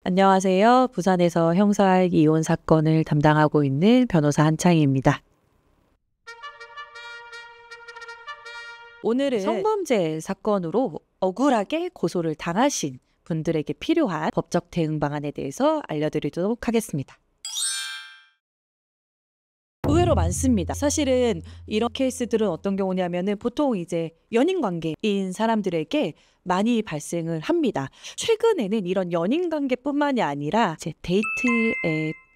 안녕하세요. 부산에서 형사 이혼 사건을 담당하고 있는 변호사 한창희입니다. 오늘은 성범죄 사건으로 억울하게 고소를 당하신 분들에게 필요한 법적 대응 방안에 대해서 알려드리도록 하겠습니다. 의외로 많습니다. 사실은 이런 케이스들은 어떤 경우냐면은 보통 이제 연인 관계인 사람들에게 많이 발생을 합니다. 최근에는 이런 연인 관계뿐만이 아니라 이제 데이트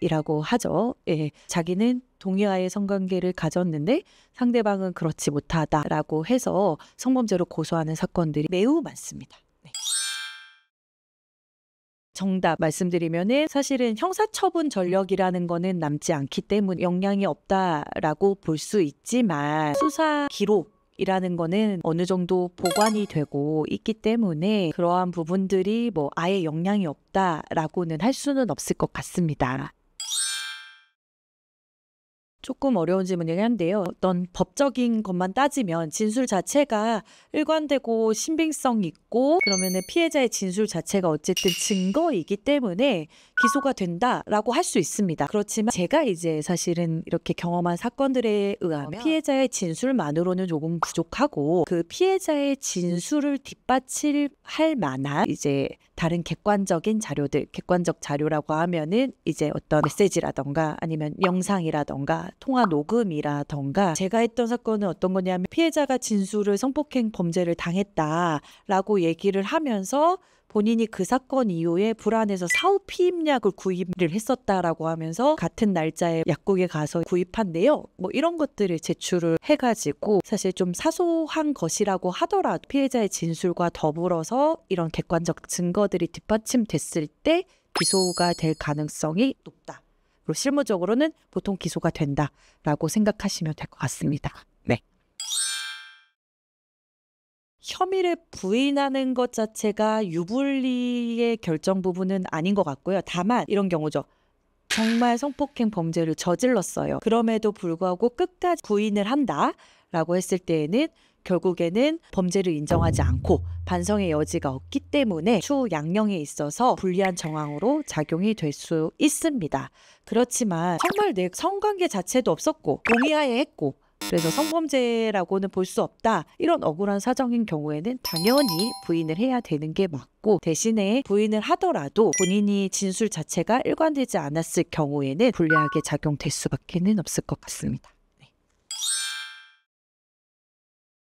앱이라고 하죠. 예, 자기는 동의하에 성관계를 가졌는데 상대방은 그렇지 못하다라고 해서 성범죄로 고소하는 사건들이 매우 많습니다. 네. 정답 말씀드리면은 사실은 형사처분 전력이라는 거는 남지 않기 때문에 영향이 없다라고 볼 수 있지만 수사 기록이라는 거는 어느 정도 보관이 되고 있기 때문에 그러한 부분들이 뭐 아예 영향이 없다라고는 할 수는 없을 것 같습니다. 조금 어려운 질문이긴 한데요. 어떤 법적인 것만 따지면 진술 자체가 일관되고 신빙성 있고 그러면은 피해자의 진술 자체가 어쨌든 증거이기 때문에 기소가 된다라고 할 수 있습니다. 그렇지만 제가 이제 사실은 이렇게 경험한 사건들에 의하면 피해자의 진술만으로는 조금 부족하고 그 피해자의 진술을 뒷받침할 만한 이제 다른 객관적인 자료들, 객관적 자료라고 하면은 이제 어떤 메시지라던가 아니면 영상이라던가 통화 녹음이라던가 제가 했던 사건은 어떤 거냐면 피해자가 진술을 성폭행 범죄를 당했다라고 얘기를 하면서 본인이 그 사건 이후에 불안해서 사후피임약을 구입을 했었다라고 하면서 같은 날짜에 약국에 가서 구입한대요. 뭐 이런 것들을 제출을 해가지고 사실 좀 사소한 것이라고 하더라도 피해자의 진술과 더불어서 이런 객관적 증거들이 뒷받침됐을 때 기소가 될 가능성이 높다. 그리고 실무적으로는 보통 기소가 된다라고 생각하시면 될 것 같습니다. 네. 혐의를 부인하는 것 자체가 유불리의 결정 부분은 아닌 것 같고요. 다만 이런 경우죠. 정말 성폭행 범죄를 저질렀어요. 그럼에도 불구하고 끝까지 부인을 한다라고 했을 때에는 결국에는 범죄를 인정하지 않고 반성의 여지가 없기 때문에 추후 양형에 있어서 불리한 정황으로 작용이 될 수 있습니다. 그렇지만 정말 내 성관계 자체도 없었고 동의하에 했고 그래서 성범죄라고는 볼 수 없다. 이런 억울한 사정인 경우에는 당연히 부인을 해야 되는 게 맞고 대신에 부인을 하더라도 본인이 진술 자체가 일관되지 않았을 경우에는 불리하게 작용될 수밖에는 없을 것 같습니다.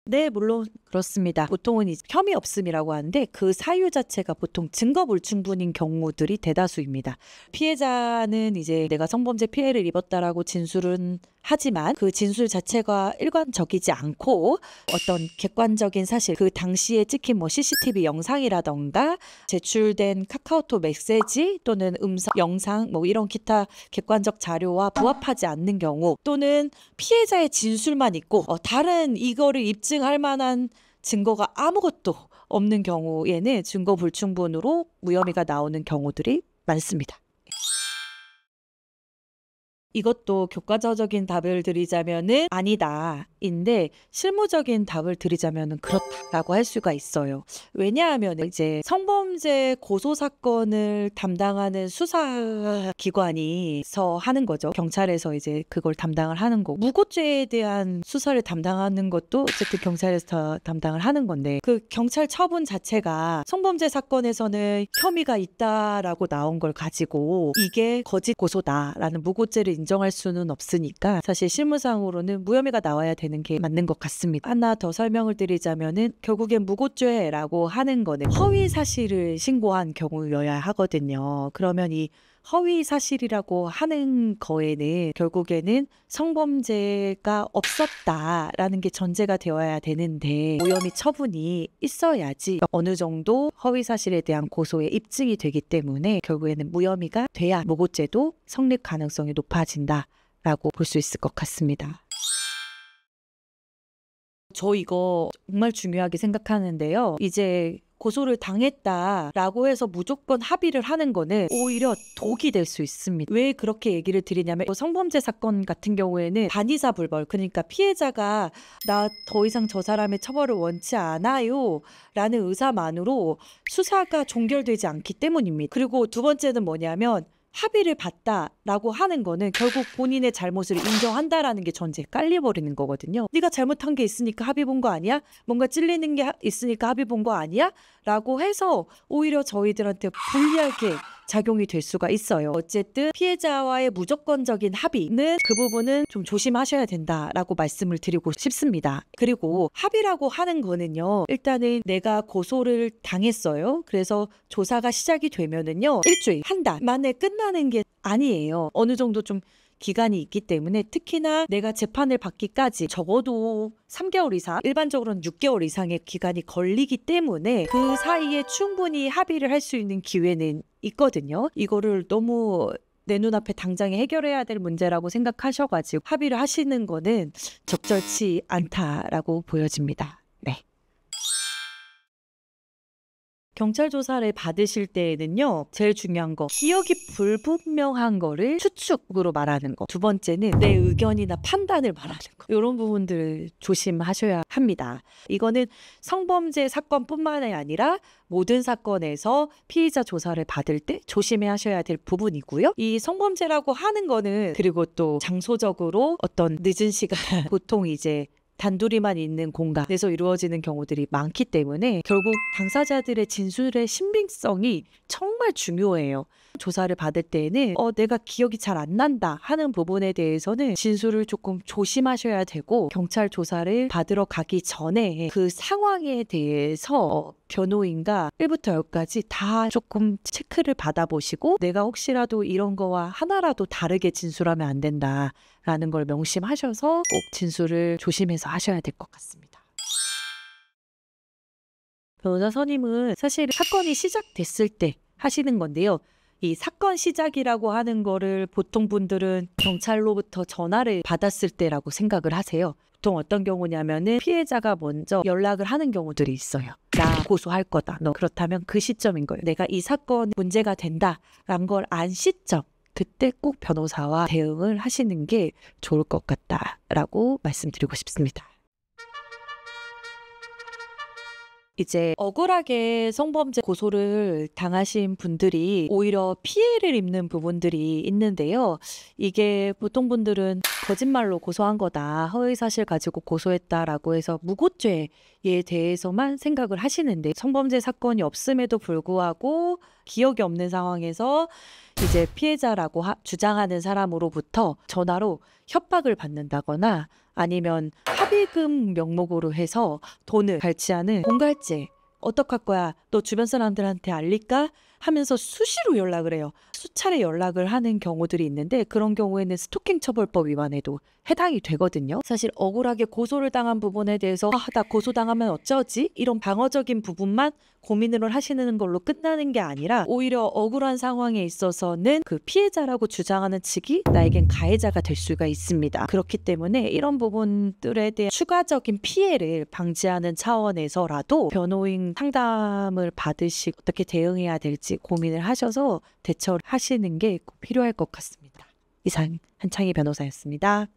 네, 물론 그렇습니다. 보통은 이제 혐의 없음이라고 하는데 그 사유 자체가 보통 증거 불충분인 경우들이 대다수입니다. 피해자는 이제 내가 성범죄 피해를 입었다라고 진술은 하지만 그 진술 자체가 일관적이지 않고 어떤 객관적인 사실, 그 당시에 찍힌 뭐 CCTV 영상이라던가 제출된 카카오톡 메시지 또는 음성, 영상 뭐 이런 기타 객관적 자료와 부합하지 않는 경우 또는 피해자의 진술만 있고 다른 이거를 입증할 만한 증거가 아무것도 없는 경우에는 증거 불충분으로 무혐의가 나오는 경우들이 많습니다. 이것도 교과서적인 답을 드리자면은 아니다인데 실무적인 답을 드리자면은 그렇다라고 할 수가 있어요. 왜냐하면 이제 성범죄 고소 사건을 담당하는 수사기관이서 하는 거죠. 경찰에서 이제 그걸 담당을 하는 거고 무고죄에 대한 수사를 담당하는 것도 어쨌든 경찰에서 다 담당을 하는 건데 그 경찰 처분 자체가 성범죄 사건에서는 혐의가 있다라고 나온 걸 가지고 이게 거짓 고소다라는 무고죄를 인정할 수는 없으니까 사실 실무상으로는 무혐의가 나와야 되는 게 맞는 것 같습니다. 하나 더 설명을 드리자면은 결국엔 무고죄라고 하는 거는 허위 사실을 신고한 경우여야 하거든요. 그러면 이 허위 사실이라고 하는 거에는 결국에는 성범죄가 없었다라는 게 전제가 되어야 되는데 무혐의 처분이 있어야지 어느 정도 허위 사실에 대한 고소에 입증이 되기 때문에 결국에는 무혐의가 돼야 무고죄도 성립 가능성이 높아진다라고 볼 수 있을 것 같습니다. 저 이거 정말 중요하게 생각하는데요. 이제 고소를 당했다라고 해서 무조건 합의를 하는 거는 오히려 독이 될 수 있습니다. 왜 그렇게 얘기를 드리냐면 성범죄 사건 같은 경우에는 반의사 불벌, 그러니까 피해자가 나 더 이상 저 사람의 처벌을 원치 않아요 라는 의사만으로 수사가 종결되지 않기 때문입니다. 그리고 두 번째는 뭐냐면 합의를 봤다라고 하는 거는 결국 본인의 잘못을 인정한다라는 게 전제에 깔려버리는 거거든요. 네가 잘못한 게 있으니까 합의 본 거 아니야? 뭔가 찔리는 게 있으니까 합의 본 거 아니야? 라고 해서 오히려 저희들한테 불리하게 작용이 될 수가 있어요. 어쨌든 피해자와의 무조건적인 합의는 그 부분은 좀 조심하셔야 된다라고 말씀을 드리고 싶습니다. 그리고 합의라고 하는 거는요. 일단은 내가 고소를 당했어요. 그래서 조사가 시작이 되면은요. 일주일, 한 달 만에 끝나는 게 아니에요. 어느 정도 좀 기간이 있기 때문에 특히나 내가 재판을 받기까지 적어도 3개월 이상, 일반적으로는 6개월 이상의 기간이 걸리기 때문에 그 사이에 충분히 합의를 할 수 있는 기회는 있거든요. 이거를 너무 내 눈앞에 당장에 해결해야 될 문제라고 생각하셔가지고 합의를 하시는 거는 적절치 않다라고 보여집니다. 네. 경찰 조사를 받으실 때에는요. 제일 중요한 거, 기억이 불분명한 거를 추측으로 말하는 거. 두 번째는 내 의견이나 판단을 말하는 거. 이런 부분들을 조심하셔야 합니다. 이거는 성범죄 사건뿐만이 아니라 모든 사건에서 피의자 조사를 받을 때 조심해 하셔야 될 부분이고요. 이 성범죄라고 하는 거는 그리고 또 장소적으로 어떤 늦은 시간 보통 이제 단둘이만 있는 공간에서 이루어지는 경우들이 많기 때문에 결국 당사자들의 진술의 신빙성이 정말 중요해요. 조사를 받을 때에는 내가 기억이 잘 안 난다 하는 부분에 대해서는 진술을 조금 조심하셔야 되고, 경찰 조사를 받으러 가기 전에 그 상황에 대해서 변호인과 1부터 10까지 다 조금 체크를 받아보시고, 내가 혹시라도 이런 거와 하나라도 다르게 진술하면 안 된다라는 걸 명심하셔서 꼭 진술을 조심해서 하셔야 될 것 같습니다. 변호사 선임은 사실 사건이 시작됐을 때 하시는 건데요. 이 사건 시작이라고 하는 거를 보통 분들은 경찰로부터 전화를 받았을 때라고 생각을 하세요. 보통 어떤 경우냐면은 피해자가 먼저 연락을 하는 경우들이 있어요. 나 고소할 거다. 너 그렇다면 그 시점인 거예요. 내가 이 사건 문제가 된다라는 걸 안 시점. 그때 꼭 변호사와 대응을 하시는 게 좋을 것 같다라고 말씀드리고 싶습니다. 이제 억울하게 성범죄 고소를 당하신 분들이 오히려 피해를 입는 부분들이 있는데요. 이게 보통 분들은 거짓말로 고소한 거다, 허위사실 가지고 고소했다라고 해서 무고죄에 대해서만 생각을 하시는데, 성범죄 사건이 없음에도 불구하고 기억이 없는 상황에서 이제 피해자라고 주장하는 사람으로부터 전화로 협박을 받는다거나 아니면 합의금 명목으로 해서 돈을 갈취하는 공갈죄, 어떡할 거야? 너 주변 사람들한테 알릴까? 하면서 수시로 연락을 해요. 수차례 연락을 하는 경우들이 있는데, 그런 경우에는 스토킹 처벌법 위반에도 해당이 되거든요. 사실 억울하게 고소를 당한 부분에 대해서 나 고소당하면 어쩌지? 이런 방어적인 부분만 고민을 하시는 걸로 끝나는 게 아니라, 오히려 억울한 상황에 있어서는 그 피해자라고 주장하는 측이 나에겐 가해자가 될 수가 있습니다. 그렇기 때문에 이런 부분들에 대한 추가적인 피해를 방지하는 차원에서라도 변호인 상담을 받으시고 어떻게 대응해야 될지 고민을 하셔서 대처를 하시는 게 꼭 필요할 것 같습니다. 이상 한창희 변호사였습니다.